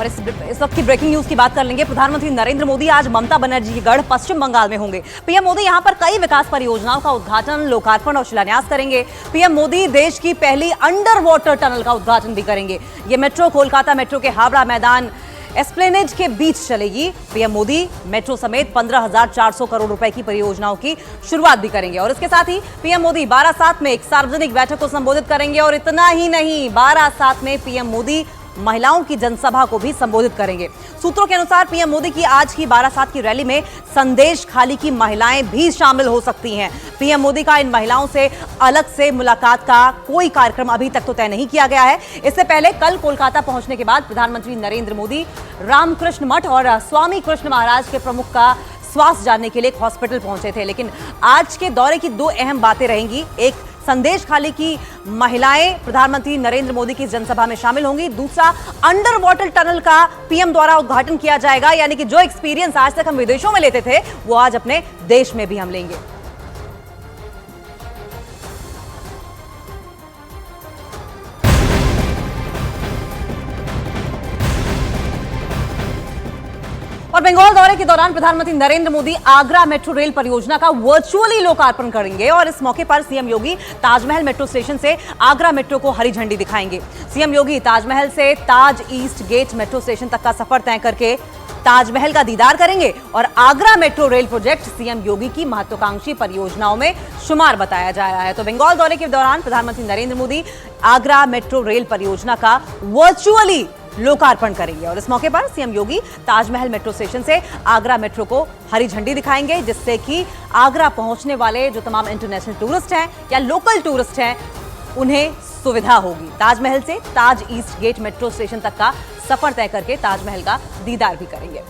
और इस वक्त की ब्रेकिंग न्यूज की बात कर लेंगे। प्रधानमंत्री नरेंद्र मोदी आज ममता बनर्जी के गढ़ पश्चिम बंगाल में होंगे। पीएम मोदी यहां पर कई विकास परियोजनाओं का उद्घाटन, लोकार्पण और शिलान्यास करेंगे। पीएम मोदी देश की पहली अंडर वाटर टनल का उद्घाटन भी करेंगे। ये मेट्रो कोलकाता मेट्रो के हावड़ा मैदान एस्प्लेनेड के बीच चलेगी। पीएम मोदी मेट्रो समेत 15,400 करोड़ रुपए की परियोजनाओं की शुरुआत भी करेंगे। और इसके साथ ही पीएम मोदी बारासात में एक सार्वजनिक बैठक को संबोधित करेंगे। और इतना ही नहीं, बारासात में पीएम मोदी महिलाओं की जनसभा को भी संबोधित करेंगे। सूत्रों के अनुसार पीएम मोदी की आज की बारासात की रैली में संदेश खाली की महिलाएं भी शामिल हो सकती हैं। पीएम मोदी का इन महिलाओं से अलग से मुलाकात का कोई कार्यक्रम अभी तक तो तय नहीं किया गया है। इससे पहले कल कोलकाता पहुंचने के बाद प्रधानमंत्री नरेंद्र मोदी रामकृष्ण मठ और स्वामी कृष्ण महाराज के प्रमुख का स्वास्थ्य जानने के लिए एक हॉस्पिटल पहुंचे थे। लेकिन आज के दौरे की दो अहम बातें रहेंगी। एक, संदेश खाली की महिलाएं प्रधानमंत्री नरेंद्र मोदी की जनसभा में शामिल होंगी। दूसरा, अंडर वाटर टनल का पीएम द्वारा उद्घाटन किया जाएगा। यानी कि जो एक्सपीरियंस आज तक हम विदेशों में लेते थे, वो आज अपने देश में भी हम लेंगे। और बंगाल दौरे के दौरान प्रधानमंत्री नरेंद्र मोदी आगरा मेट्रो रेल परियोजना का वर्चुअली लोकार्पण करेंगे। और इस मौके पर सीएम योगी ताजमहल मेट्रो स्टेशन से आगरा मेट्रो को हरी झंडी दिखाएंगे। सीएम योगी ताजमहल से ताज ईस्ट गेट मेट्रो स्टेशन तक का सफर तय करके ताजमहल का दीदार करेंगे। और Agra metro rail project CM Yogi की महत्वाकांक्षी परियोजनाओं में शुमार बताया जा रहा है। तो बंगाल दौरे के दौरान प्रधानमंत्री नरेंद्र मोदी आगरा मेट्रो रेल परियोजना का वर्चुअली लोकार्पण करेंगे। और इस मौके पर सीएम योगी ताजमहल मेट्रो स्टेशन से आगरा मेट्रो को हरी झंडी दिखाएंगे, जिससे कि आगरा पहुंचने वाले जो तमाम इंटरनेशनल टूरिस्ट हैं या लोकल टूरिस्ट हैं, उन्हें सुविधा होगी। ताजमहल से ताज ईस्ट गेट मेट्रो स्टेशन तक का सफर तय करके ताजमहल का दीदार भी करेंगे।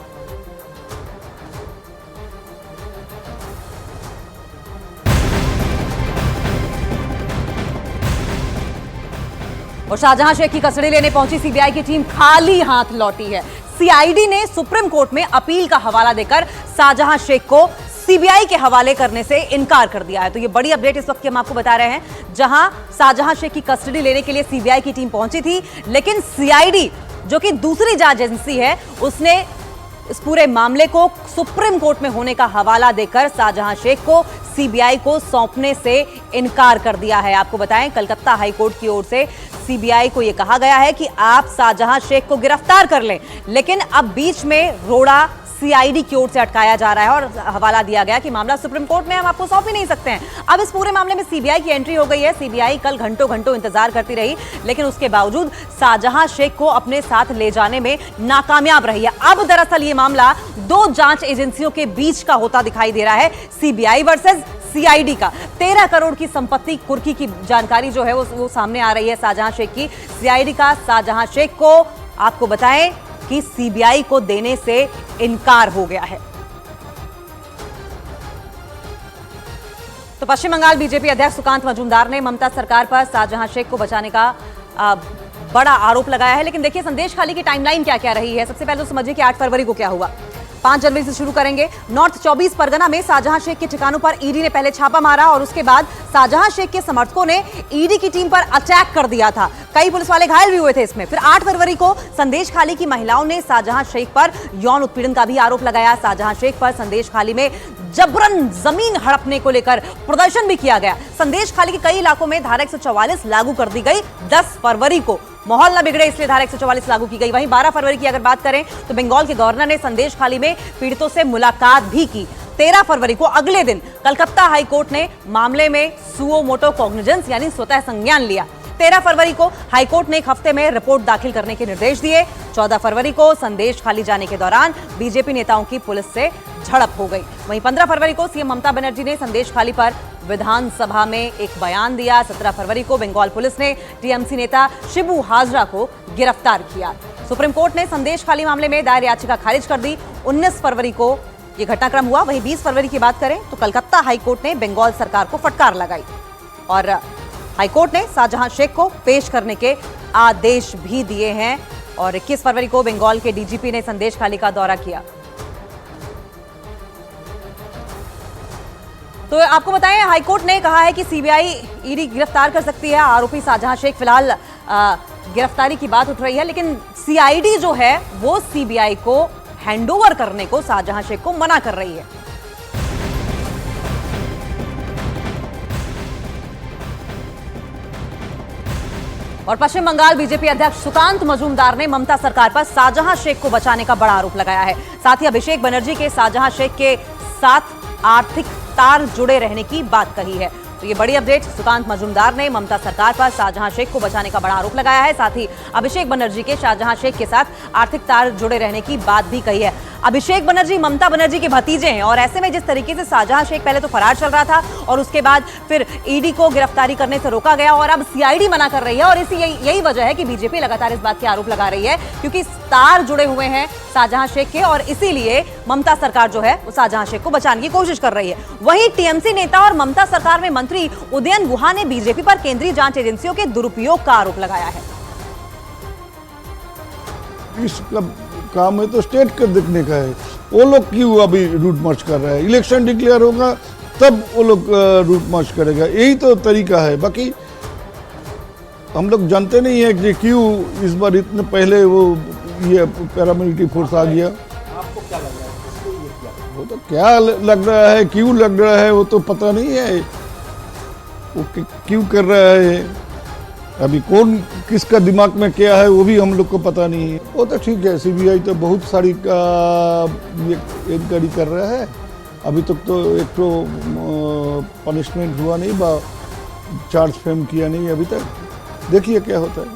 और शाहजहां शेख की कस्टडी लेने पहुंची सीबीआई की टीम खाली हाथ लौटी है। सीआईडी ने सुप्रीम कोर्ट में अपील का हवाला देकर शाहजहां शेख को सीबीआई के हवाले करने से इनकार कर दिया है। तो ये बड़ी अपडेट इस वक्त की हम आपको बता रहे हैं, जहां शाहजहां शेख की कस्टडी लेने के लिए सीबीआई की टीम पहुंची थी, लेकिन सीआईडी जो कि दूसरी जांच एजेंसी है, उसने इस पूरे मामले को सुप्रीम कोर्ट में होने का हवाला देकर शाहजहां शेख को सीबीआई को सौंपने से इनकार कर दिया है। आपको बताएं, कलकत्ता हाईकोर्ट की ओर से सीबीआई को यह कहा गया है कि आप शाहजहां शेख को गिरफ्तार कर लें, लेकिन अब बीच में रोड़ा सीआईडी की ओर से अटकाया जा रहा है और हवाला दिया गया कि मामला सुप्रीम कोर्ट में, हम आपको सौंप ही नहीं सकते हैं। अब इस पूरे मामले में सीबीआई की एंट्री हो गई है। सीबीआई कल घंटों घंटों इंतजार करती रही, लेकिन उसके बावजूद शाहजहां शेख को अपने साथ ले जाने में नाकामयाब रही है। अब दरअसल ये मामला दो जांच एजेंसियों के बीच का होता दिखाई दे रहा है, सीबीआई वर्सेस सीआईडी का। 13 करोड़ की संपत्ति कुर्की की जानकारी जो है वो सामने आ रही है शाहजहां शेख की। सीआईडी का शाहजहां शेख को, आपको बताएं कि सीबीआई को देने से इनकार हो गया है। तो पश्चिम बंगाल बीजेपी अध्यक्ष सुकांत मजूमदार ने ममता सरकार पर शाहजहां शेख को बचाने का बड़ा आरोप लगाया है। लेकिन देखिए संदेश खाली की टाइमलाइन क्या क्या रही है। सबसे पहले तो समझिए कि 8 फरवरी को क्या हुआ। 5 जनवरी से शुरू करेंगे। नॉर्थ 24 परगना में शाहजहां शेख के ठिकानों पर ईडी ने पहले छापा मारा और उसके बाद शाहजहां शेख के समर्थकों ने ईडी की टीम पर अटैक कर दिया था। कई पुलिस वाले घायल भी हुए थे इसमें। फिर 8 फरवरी को संदेश खाली की महिलाओं ने शाहजहां शेख पर यौन उत्पीड़न का भी आरोप लगाया। शाहजहां शेख पर संदेश खाली में जबरन जमीन हड़पने को लेकर प्रदर्शन भी किया गया। संदेश खाली के कई इलाकों में धारा 144 लागू कर दी गई। 10 फरवरी को माहौल न बिगड़े इसलिए धारा 144 लागू की गई। वहीं 12 फरवरी की अगर बात करें तो बंगाल के गवर्नर ने संदेश खाली में पीड़ितों से मुलाकात भी की। 13 फरवरी को अगले दिन कलकत्ता हाईकोर्ट ने मामले में सुओ मोटो कॉग्निजेंस यानी स्वतः संज्ञान लिया। 13 फरवरी को हाईकोर्ट ने एक हफ्ते में रिपोर्ट दाखिल करने के निर्देश दिए। 14 फरवरी को संदेश खाली जाने के दौरान बीजेपी नेताओं की पुलिस से झड़प हो गई। वहीं 15 फरवरी को सीएम ममता बनर्जी ने संदेश खाली पर विधानसभा में एक बयान दिया। 17 फरवरी को बंगाल पुलिस ने टीएमसी नेता शिबू हाजरा को गिरफ्तार किया। सुप्रीम कोर्ट ने संदेश खाली मामले में दायर याचिका खारिज कर दी। 19 फरवरी को यह घटनाक्रम हुआ। वहीं 20 फरवरी की बात करें तो कलकत्ता हाईकोर्ट ने बंगाल सरकार को फटकार लगाई और हाईकोर्ट ने शाहजहां शेख को पेश करने के आदेश भी दिए हैं। और 21 फरवरी को बंगाल के डीजीपी ने संदेश खाली का दौरा किया। तो आपको बताएं, हाईकोर्ट ने कहा है कि सीबीआई ईडी गिरफ्तार कर सकती है। आरोपी शाहजहां शेख फिलहाल गिरफ्तारी की बात उठ रही है, लेकिन सीआईडी जो है वो सीबीआई को हैंडओवर करने को शाहजहां शेख को मना कर रही है। और पश्चिम बंगाल बीजेपी अध्यक्ष सुकांत मजूमदार ने ममता सरकार पर शाहजहां शेख को बचाने का बड़ा आरोप लगाया है। साथ ही अभिषेक बनर्जी के शाहजहां शेख के साथ आर्थिक तार जुड़े रहने की बात कही है। तो ये बड़ी अपडेट, सुकांत मजूमदार ने ममता सरकार पर शाहजहां शेख को बचाने का बड़ा आरोप लगाया है। साथ ही अभिषेक बनर्जी के शाहजहां शेख के साथ आर्थिक तार जुड़े रहने की बात भी कही है। अभिषेक बनर्जी ममता बनर्जी के भतीजे हैं और ऐसे में जिस तरीके से शाहजहां शेख पहले तो फरार चल रहा था और उसके बाद फिर ईडी को गिरफ्तारी करने से रोका गया और अब सीआईडी मना कर रही है, और यही वजह है कि बीजेपी लगातार इस बात के आरोप लगा रही है क्योंकि तार जुड़े हुए हैं शाहजहां शेख के, और इसीलिए ममता सरकार जो है वो शाहजहां शेख को बचाने की कोशिश कर रही है। वहीं टीएमसी नेता और ममता सरकार में मंत्री उदयन गुहा ने बीजेपी पर केंद्रीय जांच एजेंसियों के दुरुपयोग का आरोप लगाया है। इसका काम है तो स्टेट का देखने का है, वो लोग क्यों अभी रूट मार्च कर रहे हैं? इलेक्शन डिक्लेयर होगा तब वो लोग रूट मार्च करेगा, यही तो तरीका है। बाकी हम लोग जानते नहीं है कि क्यों इस बार इतने पहले वो ये पैरामिलिट्री फोर्स आ गया। आपको क्या लग रहा है किसको ये किया? वो तो क्या लग रहा है, क्यों लग रहा है वो तो पता नहीं है, वो क्यों कर रहा है। अभी कौन किसका दिमाग में क्या है वो भी हम लोग को पता नहीं है। वो तो ठीक है, सीबीआई तो बहुत सारी इंक्वायरी कर रहा है। अभी तक तो एक तो पनिशमेंट हुआ नहीं, चार्ज फ्रेम किया नहीं अभी तक, देखिए क्या होता है।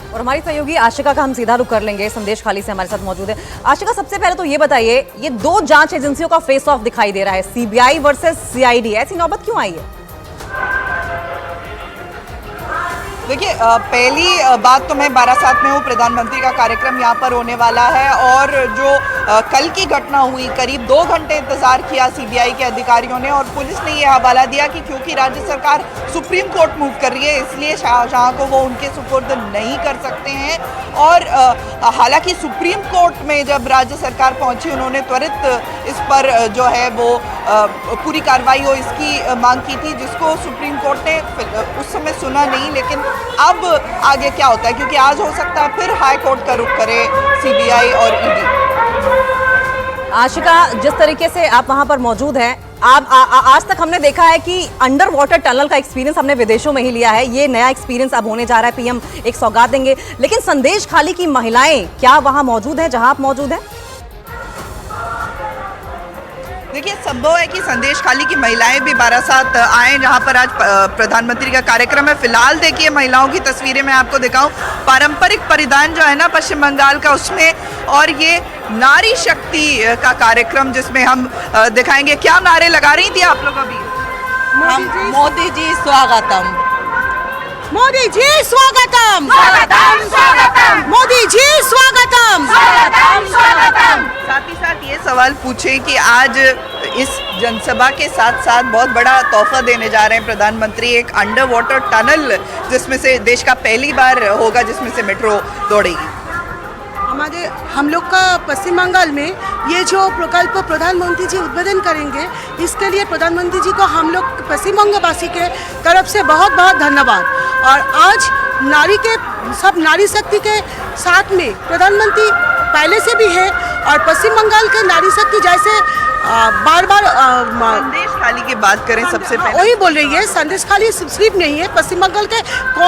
और हमारी सहयोगी आशिका का हम सीधा रुख कर लेंगे, संदेश खाली से हमारे साथ मौजूद है। आशिका, सबसे पहले तो ये बताइए, ये दो जांच एजेंसियों का फेस ऑफ दिखाई दे रहा है, सीबीआई वर्सेस सीआईडी, ऐसी नौबत क्यों आई है? देखिए, पहली बात तो मैं बारासात में हूँ, प्रधानमंत्री का कार्यक्रम यहाँ पर होने वाला है और जो कल की घटना हुई, करीब 2 घंटे इंतजार किया सीबीआई के अधिकारियों ने और पुलिस ने यह हवाला दिया कि क्योंकि राज्य सरकार सुप्रीम कोर्ट मूव कर रही है इसलिए शाहजहां को वो उनके सुपुर्द नहीं कर सकते हैं। और हालांकि सुप्रीम कोर्ट में जब राज्य सरकार पहुंची उन्होंने त्वरित इस पर जो है वो पूरी कार्रवाई हो इसकी मांग की थी, जिसको सुप्रीम कोर्ट ने उस समय सुना नहीं। लेकिन अब आगे क्या होता है, क्योंकि आज हो सकता है फिर हाई कोर्ट का रुख करे सीबीआई और ईडी। आशिका, जिस तरीके से आप वहां पर मौजूद हैं, आप आज तक हमने देखा है कि अंडर वाटर टनल का एक्सपीरियंस हमने विदेशों में ही लिया है, ये नया एक्सपीरियंस अब होने जा रहा है, पीएम एक सौगात देंगे। लेकिन संदेश खाली की महिलाएं क्या वहां मौजूद हैं जहां आप मौजूद हैं? देखिए, संभव है कि संदेश खाली की महिलाएं भी बारासात आए जहां पर आज प्रधानमंत्री का कार्यक्रम है। फिलहाल देखिए महिलाओं की तस्वीरें मैं आपको दिखाऊं, पारंपरिक परिधान जो है ना पश्चिम बंगाल का उसमें, और ये नारी शक्ति का कार्यक्रम जिसमें हम दिखाएंगे। क्या नारे लगा रही थी आप लोग अभी? मोदी जी स्वागतम, मोदी जी स्वागतम, स्वागतम स्वागतम, मोदी जी स्वागतम, स्वागतम स्वागतम। साथ ही साथ ये सवाल पूछे कि आज इस जनसभा के साथ साथ बहुत बड़ा तोहफा देने जा रहे हैं प्रधानमंत्री, एक अंडर वाटर टनल जिसमें से देश का पहली बार होगा जिसमें से मेट्रो दौड़ेगी। हम लोग का पश्चिम बंगाल में ये जो प्रकल्प प्रधानमंत्री जी उद्বোधन करेंगे, इसके लिए प्रधानमंत्री जी को हम लोग पश्चिम बंगवासी के तरफ से बहुत बहुत धन्यवाद। और आज सब नारी शक्ति के साथ में प्रधानमंत्री पहले से भी है और पश्चिम बंगाल के नारी शक्ति जैसे बार बार संदेश खाली की बात करें सबसे पहले, वही बोल रही है। संदेश खाली सिर्फ नहीं है, पश्चिम बंगाल के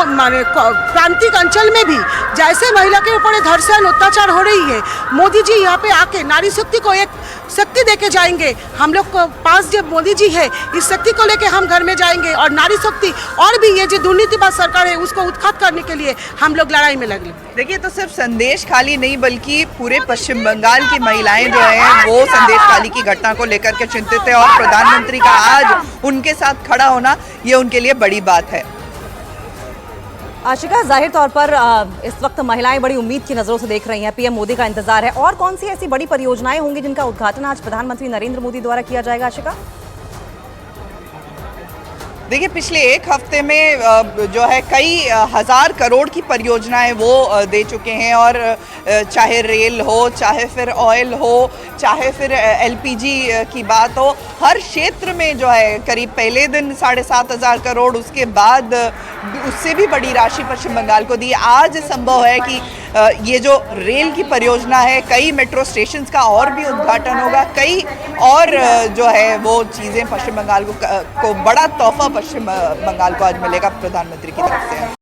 माने प्रांतिक अंचल में भी जैसे महिला के ऊपर धर्षण अत्याचार हो रही है, मोदी जी यहाँ पे आके नारी शक्ति को एक शक्ति देके जाएंगे। हम लोग को पास जब मोदी जी है, इस शक्ति को लेके हम घर में जाएंगे और नारी शक्ति और भी ये जो दुर्नीतिबाज सरकार है उसको उत्खात करने के लिए हम लोग लड़ाई में लगे। देखिए, तो सिर्फ संदेश खाली नहीं बल्कि पूरे पश्चिम बंगाल की महिलाएं जो हैं वो संदेश खाली की घटना को लेकर के चिंतित है और प्रधानमंत्री का आज उनके साथ खड़ा होना ये उनके लिए बड़ी बात है। आशिका, जाहिर तौर पर इस वक्त महिलाएं बड़ी उम्मीद की नजरों से देख रही हैं, पीएम मोदी का इंतजार है। और कौन सी ऐसी बड़ी परियोजनाएं होंगी जिनका उद्घाटन आज प्रधानमंत्री नरेंद्र मोदी द्वारा किया जाएगा? आशिका, देखिए, पिछले एक हफ्ते में जो है कई हज़ार करोड़ की परियोजनाएं वो दे चुके हैं, और चाहे रेल हो, चाहे फिर ऑयल हो, चाहे फिर एलपीजी की बात हो, हर क्षेत्र में जो है करीब पहले दिन 7,500 करोड़, उसके बाद उससे भी बड़ी राशि पश्चिम बंगाल को दी। आज संभव है कि ये जो रेल की परियोजना है, कई मेट्रो स्टेशन का और भी उद्घाटन होगा, कई और जो है वो चीज़ें पश्चिम बंगाल को बड़ा तोहफा पश्चिम बंगाल को आज मिलेगा प्रधानमंत्री की तरफ से।